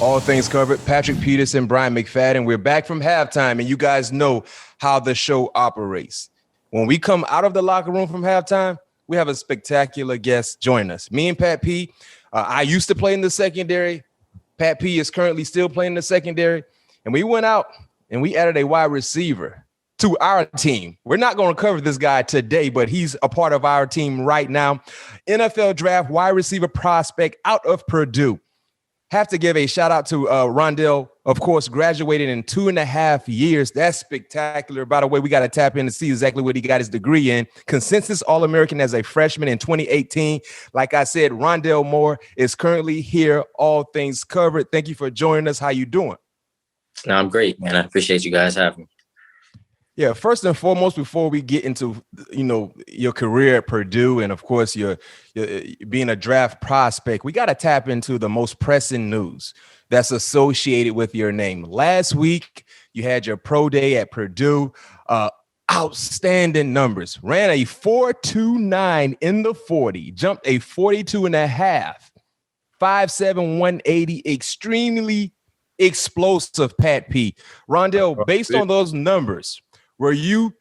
All things covered. Patrick Peterson, Bryant, McFadden. We're back from halftime, and you guys know how the show operates. When we come out of the locker room from halftime, we have a spectacular guest join us. Me and Pat P. I used to play in the secondary. Pat P is currently still playing in the secondary. And we went out and we added a wide receiver to our team. We're not going to cover this guy today, but he's a part of our team right now. NFL draft wide receiver prospect out of Purdue. Have to give a shout out to Rondale, of course, graduated in 2.5 years. That's spectacular. By the way, we got to tap in to see exactly what he got his degree in. Consensus All-American as a freshman in 2018. Like I said, Rondale Moore is currently here. All things covered. Thank you for joining us. How you doing? No, I'm great, man. I appreciate you guys having me. Yeah, first and foremost, before we get into, your career at Purdue and, of course, your being a draft prospect, we got to tap into the most pressing news that's associated with your name. Last week, you had your pro day at Purdue. Outstanding numbers. Ran a 4.29 in the 40, jumped a 42.5, 5'7", 180, extremely explosive, Pat P. Rondale, based on those numbers, were you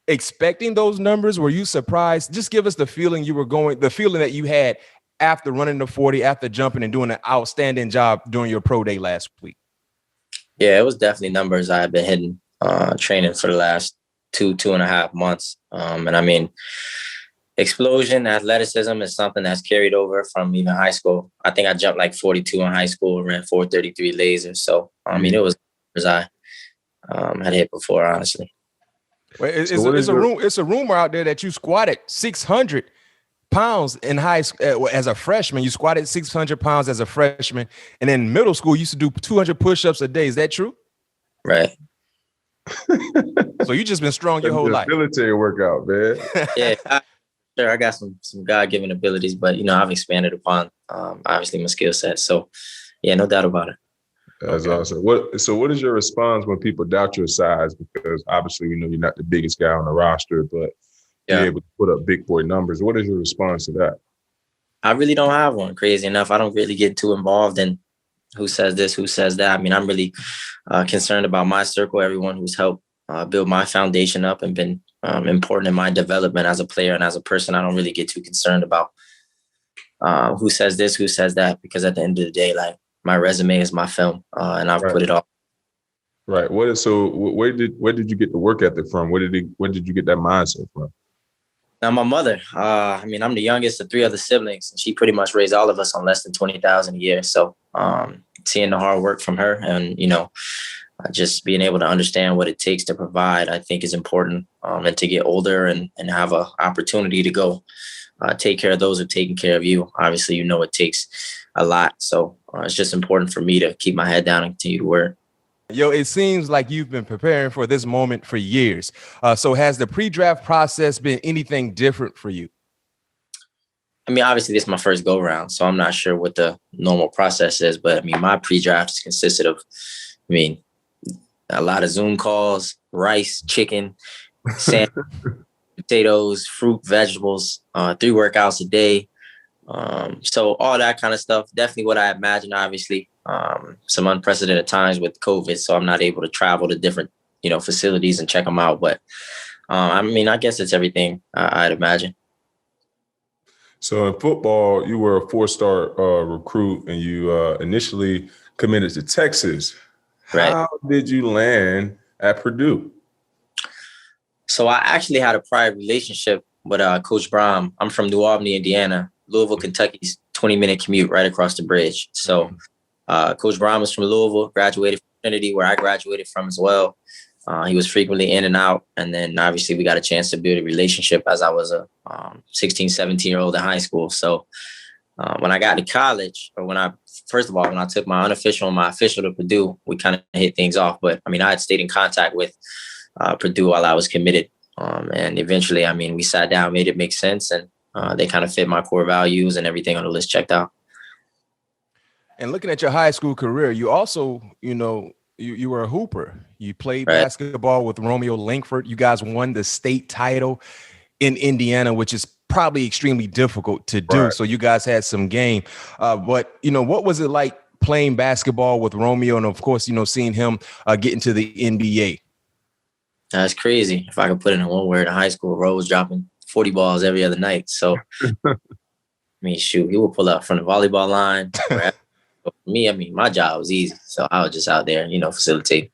expecting those numbers? Were you surprised? Just give us the feeling the feeling that you had after running the 40, after jumping and doing an outstanding job during your pro day last week. Yeah, it was definitely numbers I had been hitting, training for the last 2.5 months. And I mean, explosion, athleticism is something that's carried over from even high school. I think I jumped like 42 in high school, ran 4.33 laser. So, I mean, it was numbers I had hit before, honestly. Well, it's a rumor out there that you squatted 600 pounds in high school as a freshman. You squatted 600 pounds as a freshman, and in middle school, you used to do 200 push-ups a day. Is that true? Right. So you just been strong your whole life. Military workout, man. Yeah, I got some God-given abilities, but I've expanded upon obviously my skill set. So yeah, no doubt about it. That's awesome. What is your response when people doubt your size? Because obviously, you're not the biggest guy on the roster, but you're able to put up big boy numbers. What is your response to that? I really don't have one. Crazy enough, I don't really get too involved in who says this, who says that. I mean, I'm really concerned about my circle, everyone who's helped build my foundation up and been important in my development as a player and as a person. I don't really get too concerned about who says this, who says that, because at the end of the day, like, my resume is my film, and I've put it all. Right. Where did you get the work ethic from? Where did you get that mindset from? Now, my mother. I'm the youngest of 3 other siblings, and she pretty much raised all of us on less than $20,000 a year. So, seeing the hard work from her, and just being able to understand what it takes to provide, I think is important. And to get older and have an opportunity to go take care of those who are taking care of you. Obviously, it takes a lot. So it's just important for me to keep my head down and continue to work. Yo, it seems like you've been preparing for this moment for years. So has the pre-draft process been anything different for you? I mean, obviously, this is my first go-round, so I'm not sure what the normal process is. But, my pre-draft is consisted of, a lot of Zoom calls, rice, chicken, sand, potatoes, fruit, vegetables, 3 workouts a day. So all that kind of stuff, definitely what I imagine, obviously, some unprecedented times with COVID. So I'm not able to travel to different, facilities and check them out. But, I guess it's everything I'd imagine. So in football, you were a 4-star recruit and you initially committed to Texas. Right. How did you land at Purdue? So I actually had a prior relationship with Coach Bryant. I'm from New Albany, Indiana. Louisville, Kentucky's 20-minute commute right across the bridge. So Coach Bryant was from Louisville, graduated from Trinity, where I graduated from as well. He was frequently in and out. And then obviously we got a chance to build a relationship as I was a 16, 17-year-old in high school. So when I got to college, or when I took my unofficial and my official to Purdue, we kind of hit things off. But I had stayed in contact with Purdue while I was committed. And eventually, we sat down, made it make sense. And they kind of fit my core values and everything on the list checked out. And looking at your high school career, you also, you were a hooper. You played basketball with Romeo Langford. You guys won the state title in Indiana, which is probably extremely difficult to do. Right. So you guys had some game. But, what was it like playing basketball with Romeo, and of course, seeing him get into the NBA? That's crazy. If I could put it in one word, in high school, Ro was dropping 40 balls every other night. So, I mean, shoot, he would pull up from the volleyball line. For me, I mean, my job was easy. So I was just out there, facilitating.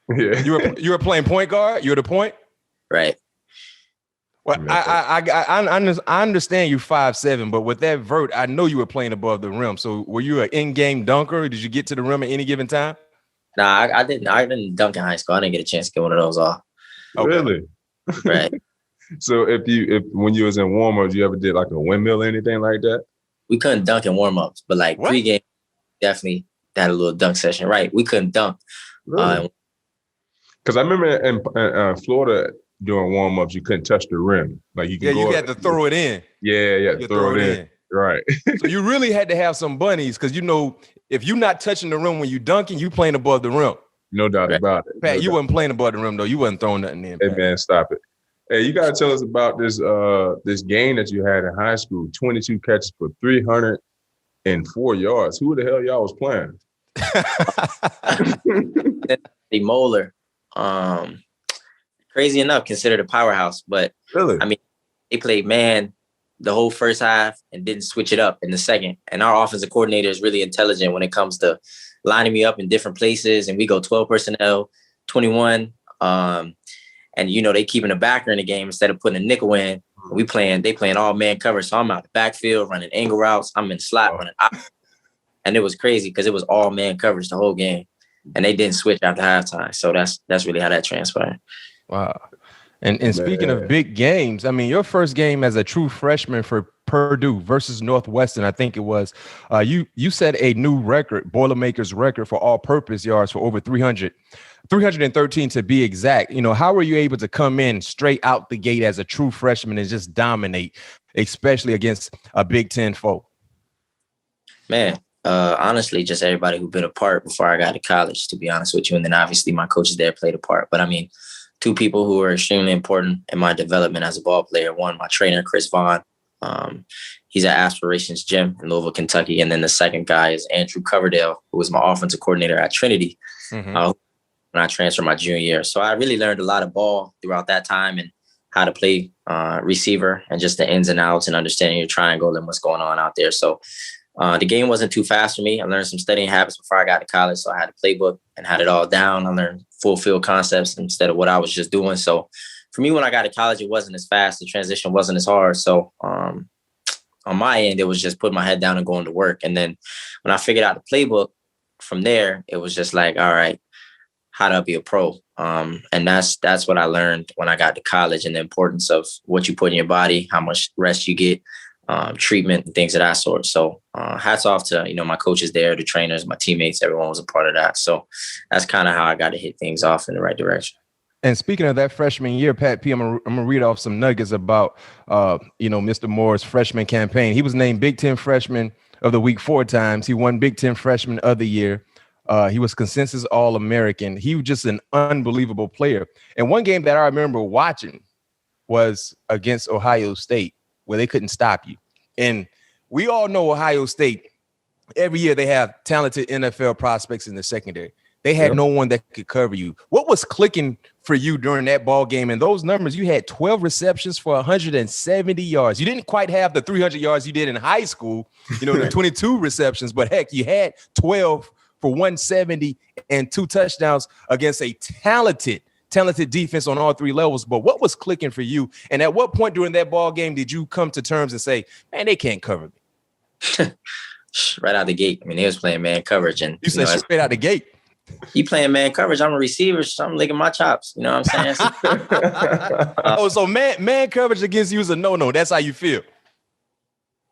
Yeah. You were playing point guard? You were the point? Right. Well, I understand you're 5'7", but with that vert, I know you were playing above the rim. So were you an in-game dunker? Did you get to the rim at any given time? Nah, I didn't dunk in high school. I didn't get a chance to get one of those off. Okay. Really? Right. So when you was in warm-ups, you ever did like a windmill or anything like that? We couldn't dunk in warm-ups, but like pregame, definitely had a little dunk session. Right. We couldn't dunk. Really? Because I remember in Florida during warm-ups, you couldn't touch the rim. Like you had to throw it in. Yeah, throw it in. Right. So you really had to have some bunnies because if you're not touching the rim when you dunking, you playing above the rim. No doubt about it. Pat, you wasn't playing above the rim though. You wasn't throwing nothing in. Hey Pat. man, stop it. Hey, you gotta tell us about this game that you had in high school. 22 catches for 304 yards. Who the hell y'all was playing? The Moeller. Crazy enough, considered a powerhouse, but really, I mean, they played man the whole first half and didn't switch it up in the second. And our offensive coordinator is really intelligent when it comes to lining me up in different places. And we go 12 personnel, 21. And they keeping a backer in the game instead of putting a nickel in. They playing all man coverage. So I'm out the backfield running angle routes. I'm in slot running out. And it was crazy because it was all man coverage the whole game. And they didn't switch after halftime. So that's really how that transpired. Wow. And speaking of big games, I mean, your first game as a true freshman for Purdue versus Northwestern, I think it was, you set a new record, Boilermakers record for all-purpose yards for over 313 to be exact. How were you able to come in straight out the gate as a true freshman and just dominate, especially against a Big Ten foe? Man, honestly, just everybody who'd been a part before I got to college, to be honest with you. And then obviously my coaches there played a part. But I mean, two people who were extremely important in my development as a ball player. One, my trainer, Chris Vaughn. He's at Aspirations Gym in Louisville, Kentucky. And then the second guy is Andrew Coverdale, who was my offensive coordinator at Trinity when I transferred my junior year. So I really learned a lot of ball throughout that time and how to play receiver and just the ins and outs and understanding your triangle and what's going on out there. So the game wasn't too fast for me. I learned some studying habits before I got to college. So I had a playbook and had it all down. I learned full field concepts instead of what I was just doing. So for me, when I got to college, it wasn't as fast. The transition wasn't as hard. So on my end, it was just putting my head down and going to work. And then when I figured out the playbook from there, it was just like, all right, how to be a pro. And that's what I learned when I got to college, and the importance of what you put in your body, how much rest you get, treatment and things of that sort. So hats off to, my coaches there, the trainers, my teammates, everyone was a part of that. So that's kind of how I got to hit things off in the right direction. And speaking of that freshman year, Pat P, I'm gonna read off some nuggets about, Mr. Moore's freshman campaign. He was named Big Ten Freshman of the Week 4 times. He won Big Ten Freshman of the Year. He was consensus All-American. He was just an unbelievable player. And one game that I remember watching was against Ohio State, where they couldn't stop you. And we all know Ohio State, every year they have talented NFL prospects in the secondary. They had no one that could cover you. What was clicking for you during that ball game? And those numbers, you had 12 receptions for 170 yards. You didn't quite have the 300 yards you did in high school, the 22 receptions, but heck, you had 12 for 170 and 2 touchdowns against a talented defense on all 3 levels. But what was clicking for you? And at what point during that ball game did you come to terms and say, man, they can't cover me? Right out the gate. I mean, they was playing man coverage. And you said straight out the gate. You playing man coverage. I'm a receiver, so I'm licking my chops. You know what I'm saying? So man coverage against you is a no-no. That's how you feel.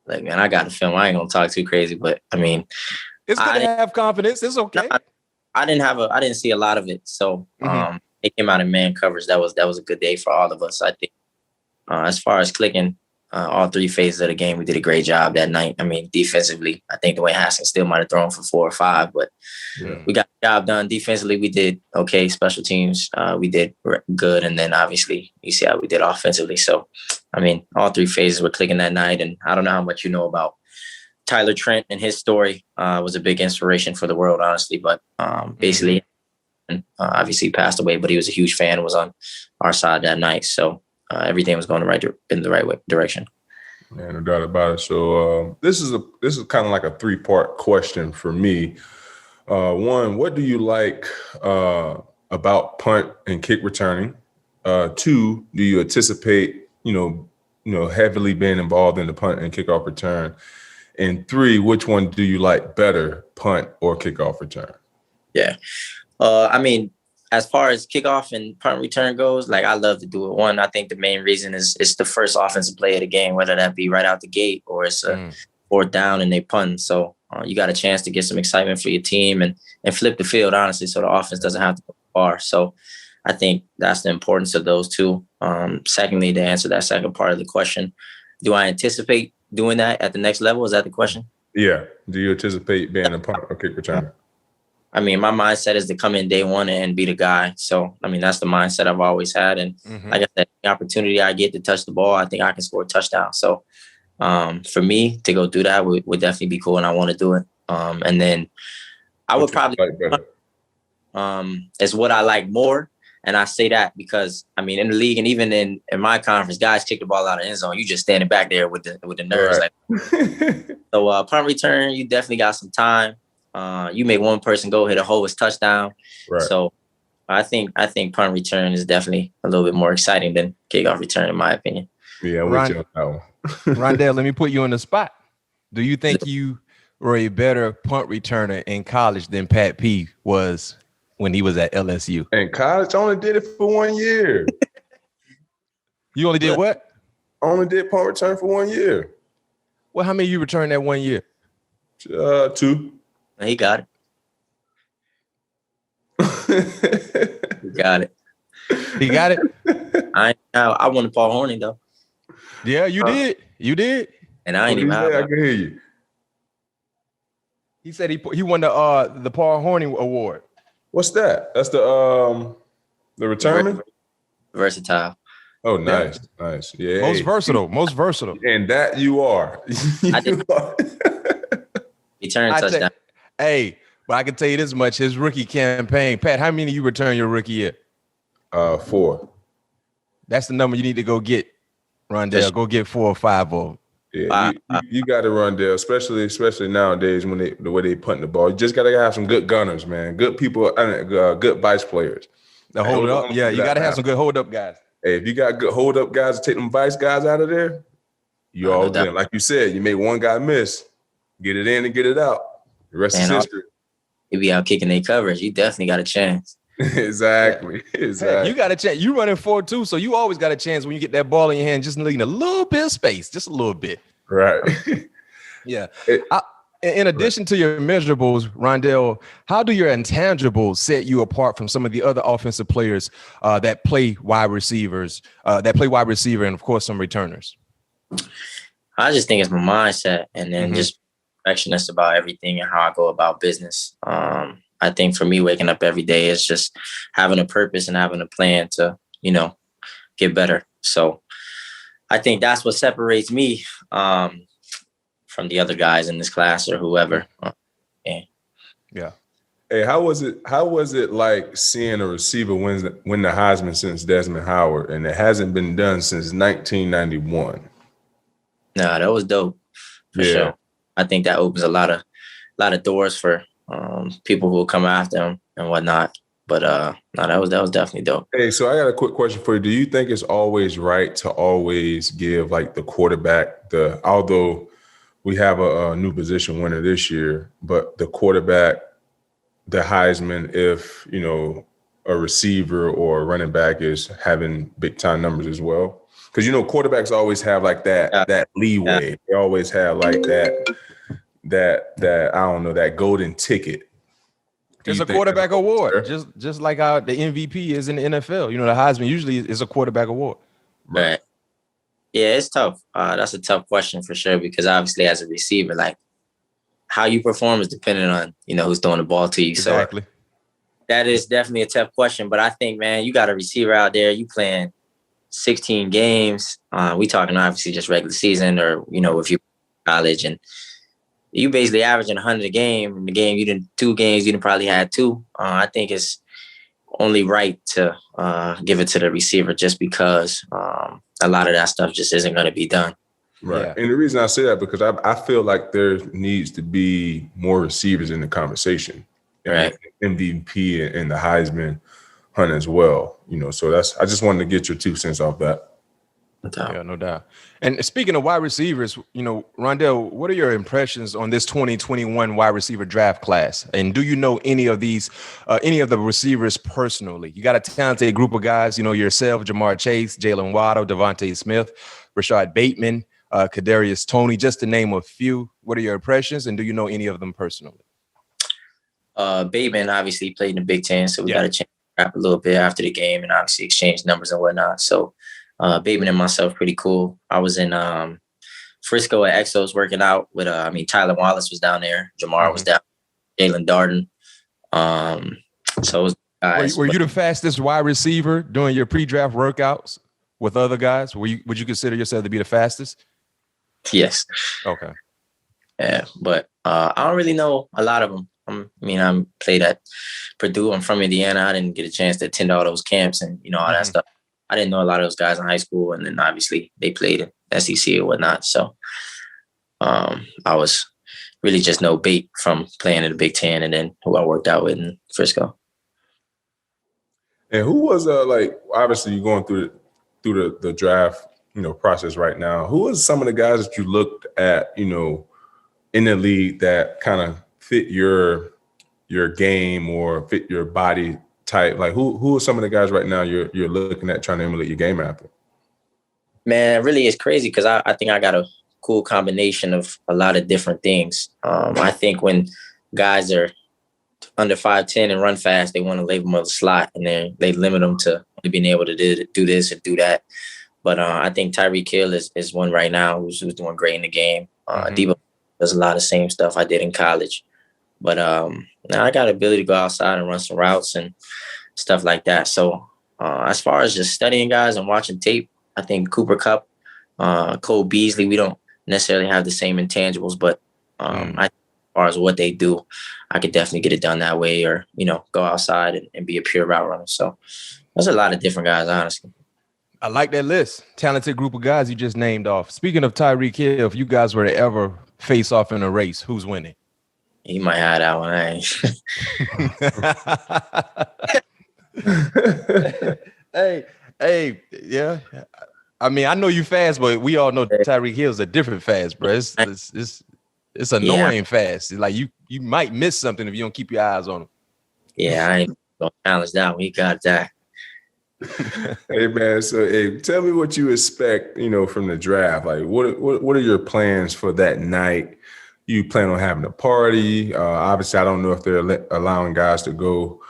Like, man, I got the film. I ain't gonna talk too crazy, but I mean, it's good to have confidence. It's okay. I didn't see a lot of it. So it came out in man coverage. That was a good day for all of us, I think. As far as clicking, all 3 phases of the game, we did a great job that night. I mean, defensively, I think Dwayne Haskins still might have thrown for 4 or 5, but we got the job done. Defensively, we did okay. Special teams, we did good. And then obviously, you see how we did offensively. So, I mean, all 3 phases were clicking that night. And I don't know how much you know about Tyler Trent and his story was a big inspiration for the world, honestly. But basically, obviously passed away, but he was a huge fan, was on our side that night. So everything was going in the right direction. Yeah, no doubt about it. So this is kind of like a 3-part question for me. One, what do you like about punt and kick returning? 2, do you anticipate, heavily being involved in the punt and kickoff return? And 3, which one do you like better, punt or kickoff return? Yeah. I mean, as far as kickoff and punt return goes, like I love to do it. One, I think the main reason is it's the first offensive play of the game, whether that be right out the gate or it's a 4th down and they punt. So you got a chance to get some excitement for your team and flip the field, honestly, so the offense doesn't have to go far. So I think that's the importance of those two. Secondly, to answer that second part of the question, do I anticipate doing that at the next level? Is that the question? Yeah. Do you anticipate being a punt or kick returner? I mean, my mindset is to come in day one and be the guy. So, I mean, that's the mindset I've always had. And like I said, the opportunity I get to touch the ball, I think I can score a touchdown. So for me to go do that would definitely be cool. And I want to do it. And then I would probably is what I like more. And I say that because, I mean, in the league and even in my conference, guys kick the ball out of the end zone. You just standing back there with the nerves. Right. So punt return, you definitely got some time. You make one person go hit a hole, it's touchdown. Right. So I think punt return is definitely a little bit more exciting than kickoff return, in my opinion. Yeah, I'm with you on that one. Rondale, let me put you on the spot. Do you think you were a better punt returner in college than Pat P was when he was at LSU? In college, I only did it for 1 year. You only did what? I only did punt return for 1 year. Well, how many you returned that 1 year? 2. He got it. He got it. He got it? I wanted Paul Hornung, though. Yeah, you did. You did. And I ain't even have I can hear you. He said he won the Paul Hornung Award. What's that? That's the return? Versatile. Oh, nice. Yeah. Nice. Yeah. Most versatile. And that you are. Return touchdown. Hey, but I can tell you this much: his rookie campaign, Pat. How many you return your rookie year? 4. That's the number you need to go get, Rondale. Go get 4 or 5 of them. Yeah, you got to run there, especially nowadays when the way they punt the ball. You just got to have some good gunners, man. Good people, good vice players. The hold up, yeah, you got to have some good hold up guys. Hey, if you got good hold up guys to take them vice guys out of there, you all done. Like you said, you made one guy miss, get it in and get it out. The rest is history. You be out kicking their coverage. You definitely got a chance. Exactly. Hey, you got a chance. You running 4-2, so you always got a chance when you get that ball in your hand, just needing a little bit of space, just a little bit. Right. Yeah. In addition to your measurables, Rondale, how do your intangibles set you apart from some of the other offensive players that play wide receiver, and of course some returners? I just think it's my mindset, and then just perfectionist about everything and how I go about business. I think for me, waking up every day is just having a purpose and having a plan to, get better. So I think that's what separates me from the other guys in this class or whoever. Yeah. Hey, how was it like seeing a receiver win the Heisman since Desmond Howard, and it hasn't been done since 1991? Nah, that was dope for sure. I think that opens a lot of doors for people who will come after him and whatnot. But that was definitely dope. Hey, so I got a quick question for you. Do you think it's always right to always give like the quarterback although we have a new position winner this year, but the quarterback, the Heisman, if a receiver or a running back is having big time numbers as well? Because quarterbacks always have like that leeway. They always have like that I don't know, that golden ticket. It's a quarterback award, just like how the MVP is in the NFL. The Heisman usually is a quarterback award. Right. Yeah, it's tough. That's a tough question for sure, because obviously as a receiver, like how you perform is dependent on, who's throwing the ball to you. Exactly. So that is definitely a tough question. But I think, man, you got a receiver out there, you playing 16 games. We talking obviously just regular season or, if you college, and you basically averaging 100 a game. In the game, 2 games, you didn't probably had 2. I think it's only right to give it to the receiver just because a lot of that stuff just isn't going to be done. Right. Yeah. And the reason I say that because I feel like there needs to be more receivers in the conversation. Right. MVP and the Heisman hunt as well. So I just wanted to get your 2 cents off that. Yeah, no doubt. And speaking of wide receivers, Rondale, what are your impressions on this 2021 wide receiver draft class? And do you know any of the receivers personally? You got a talented group of guys, yourself, Jamar Chase, Jalen Waddle, Devontae Smith, Rashad Bateman, Kadarius Toney, just to name a few. What are your impressions? And do you know any of them personally? Bateman obviously played in the Big Ten, so we got a chance to rap a little bit after the game and obviously exchange numbers and whatnot. So Bateman and myself, pretty cool. I was in Frisco at Exos working out with, Tyler Wallace was down there. Jamar was down. Jalen Darden. So it was guys. Were you the fastest wide receiver during your pre-draft workouts with other guys? Would you consider yourself to be the fastest? Yes. Okay. Yeah, but I don't really know a lot of them. I played at Purdue. I'm from Indiana. I didn't get a chance to attend all those camps and, all that stuff. I didn't know a lot of those guys in high school. And then obviously they played in SEC or whatnot. So I was really just no bait from playing in the Big Ten and then who I worked out with in Frisco. And who was obviously you're going through the draft, process right now. Who was some of the guys that you looked at, in the league that kind of fit your game or fit your body type? Like who are some of the guys right now you're looking at trying to emulate your game after? Man, it really is crazy because I think I got a cool combination of a lot of different things. I think when guys are under 5'10" and run fast, they want to label them on the slot and then they limit them to being able to do this and do that. But I think Tyreek Hill is one right now who's doing great in the game. Debo does a lot of the same stuff I did in college. But now I got the ability to go outside and run some routes and stuff like that. So as far as just studying guys and watching tape, I think Cooper Kupp, Cole Beasley, we don't necessarily have the same intangibles, but as far as what they do, I could definitely get it done that way or, go outside and be a pure route runner. So there's a lot of different guys, honestly. I like that list. Talented group of guys you just named off. Speaking of Tyreek Hill, if you guys were to ever face off in a race, who's winning? He might have that one. Hey, yeah. I mean, I know you fast, but we all know Tyreek Hill's a different fast, bro. It's annoying fast. Like you might miss something if you don't keep your eyes on him. Yeah, I ain't gonna challenge that one. He got that. Hey man, so tell me what you expect, from the draft. Like what are your plans for that night? You plan on having a party? Obviously, I don't know if they're allowing guys to go.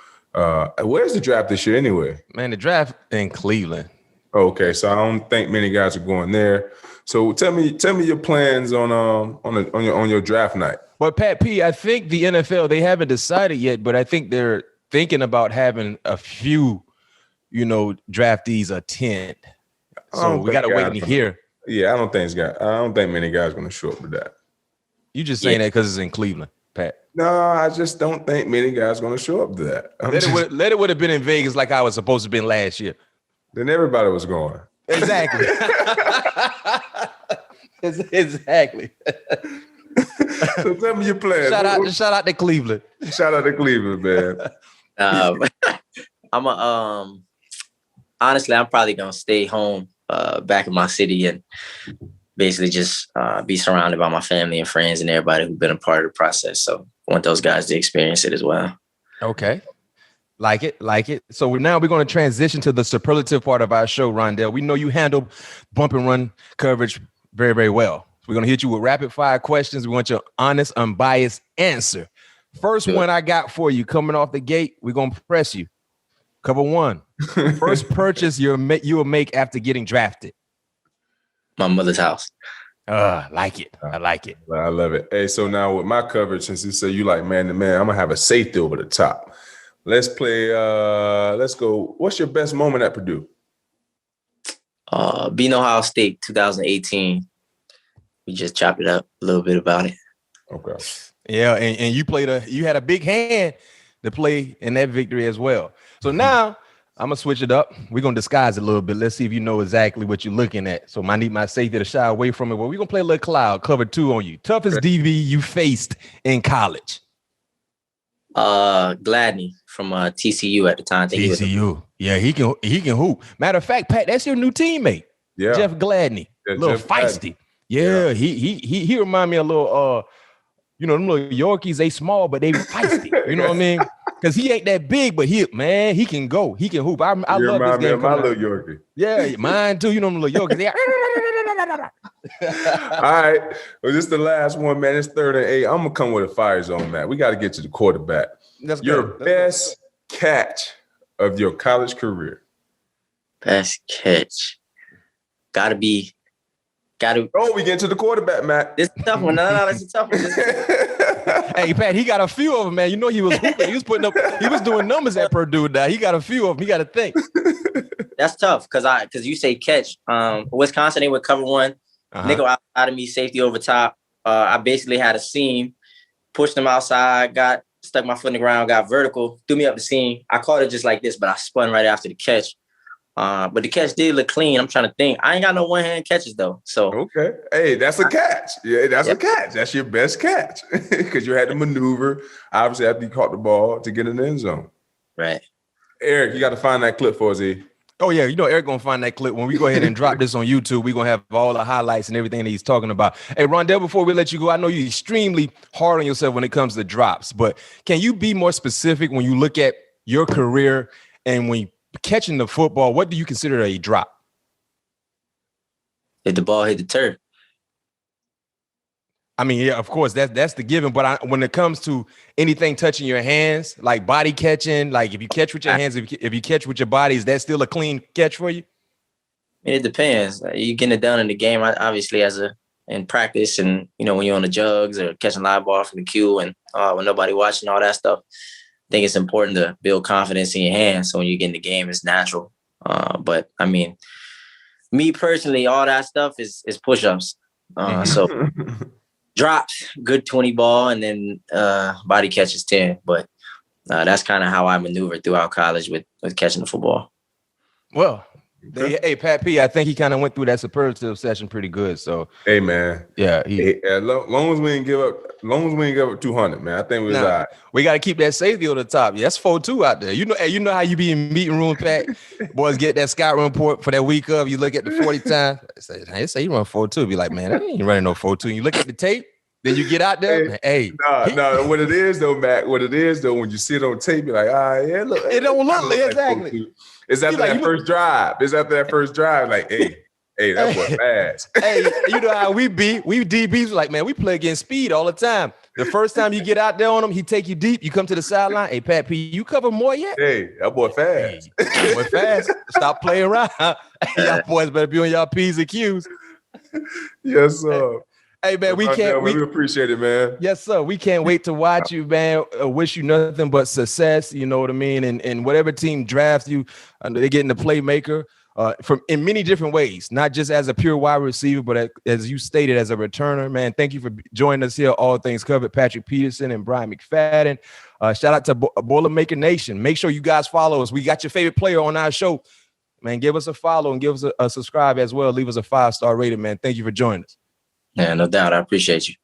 Where's the draft this year anyway? Man, the draft in Cleveland. Okay, so I don't think many guys are going there. So tell me your plans on your draft night. Well, Pat P, I think the NFL, they haven't decided yet, but I think they're thinking about having a few, draftees attend. So we got to wait and hear. Yeah, I don't think many guys are going to show up for that. You just saying that because it's in Cleveland, Pat. No, I just don't think many guys are going to show up to that. Let it would have been in Vegas like I was supposed to have been last year. Then everybody was going. Exactly. Exactly. So tell me your plans. Shout out to Cleveland. Shout out to Cleveland, man. Honestly, I'm probably gonna stay home back in my city and basically just be surrounded by my family and friends and everybody who's been a part of the process. So I want those guys to experience it as well. Okay. Like it. So we're going to transition to the superlative part of our show, Rondale. We know you handle bump and run coverage very, very well. So we're going to hit you with rapid fire questions. We want your honest, unbiased answer. First one I got for you coming off the gate. We're going to press you. Cover one. First purchase you will make after getting drafted. My mother's house. I like it. I like it. I love it. Hey, so now with my coverage, since you say you like man to man, I'm going to have a safety over the top. Let's play. Let's go. What's your best moment at Purdue? Being Ohio State 2018. We just chopped it up a little bit about it. Okay. Yeah, and you had a big hand to play in that victory as well. So now I'm gonna switch it up. We're gonna disguise it a little bit. Let's see if you know exactly what you're looking at. So I need my safety to shy away from it. Well, we're gonna play a little cloud cover 2 on you. Toughest DB you faced in college. Gladney from TCU at the time. TCU. Yeah, he can hoop. Matter of fact, Pat, that's your new teammate. Yeah. Jeff Gladney. Yeah, a little Jeff feisty. Gladney. Yeah, he remind me a little them little Yorkies, they small, but they feisty. You know what I mean? Because he ain't that big, but he can go. He can hoop. I love this game. My little Yorkie. Yeah, mine too. You know them little Yorkies. All right. Well, this is the last one, man. It's 3rd and 8. I'm gonna come with a fire zone, man. We got to get to the quarterback. Your best catch of your college career. Best catch. Gotta be. Oh, we get to the quarterback, Matt. This is a tough one. No, that's a tough one. Hey, Pat, he got a few of them, man. You know he was hooping. He was doing numbers at Purdue now. He got a few of them. He got to think. That's tough because you say catch. Wisconsin, they would cover one. Nickel outside of me, safety over top. I basically had a seam, pushed them outside, stuck my foot in the ground, got vertical, threw me up the seam. I caught it just like this, but I spun right after the catch. But the catch did look clean. I'm trying to think. I ain't got no one-hand catches, though. So okay. Hey, that's a catch. Yeah, that's a catch. That's your best catch because you had to maneuver, obviously, after you caught the ball to get in the end zone. Right. Eric, you got to find that clip for us, E. Oh, yeah. You know, Eric going to find that clip. When we go ahead and drop this on YouTube, we're going to have all the highlights and everything that he's talking about. Hey, Rondale, before we let you go, I know you're extremely hard on yourself when it comes to drops, but can you be more specific when you look at your career and when catching the football, what do you consider a drop? If the ball hit the turf. I mean, yeah, of course, that's the given. But when it comes to anything touching your hands, like body catching, like if you catch with your hands, if you catch with your body, is that still a clean catch for you? It depends. You getting it done in the game, obviously, in practice, and when you're on the jugs or catching live ball from the queue, and when nobody watching, all that stuff. I think it's important to build confidence in your hands. So when you get in the game, it's natural. But I mean, me personally, all that stuff is push-ups. So drops, good 20 ball, and then body catches 10. But that's kind of how I maneuvered throughout college with catching the football. Well, hey, Pat P, I think he kind of went through that superlative session pretty good. So, hey, man. Yeah. Long as we didn't give up 200, man. I think we was all right. We got to keep that safety on the top. Yeah, that's 4-2 out there. You know how you be in meeting room, Pat. Boys get that scout report for that week of. You look at the 40 times. They say you run 4-2. Be like, man, I ain't running no 4-2. And you look at the tape. Then you get out there. No. What it is though, Mac. What it is though, when you see it on tape, you're like, yeah, look. It don't look like exactly. It's after that first drive. Like, hey, that boy fast. Hey, you know how we be. We DBs like, man, we play against speed all the time. The first time you get out there on him, he take you deep. You come to the sideline. Hey, Pat P, you cover more yet? Hey, that boy fast. Hey, boy fast. Stop playing around. Y'all boys better be on y'all P's and Q's. Yes, sir. Hey, man, we appreciate it, man. Yes, sir. We can't wait to watch you, man. Wish you nothing but success. You know what I mean? And whatever team drafts you, they're getting the playmaker from in many different ways, not just as a pure wide receiver, but as you stated, as a returner, man. Thank you for joining us here. All Things Covered, Patrick Peterson and Bryant McFadden. Shout out to Boilermaker Nation. Make sure you guys follow us. We got your favorite player on our show. Man, give us a follow and give us a subscribe as well. Leave us a 5-star rating, man. Thank you for joining us. Yeah, no doubt. I appreciate you.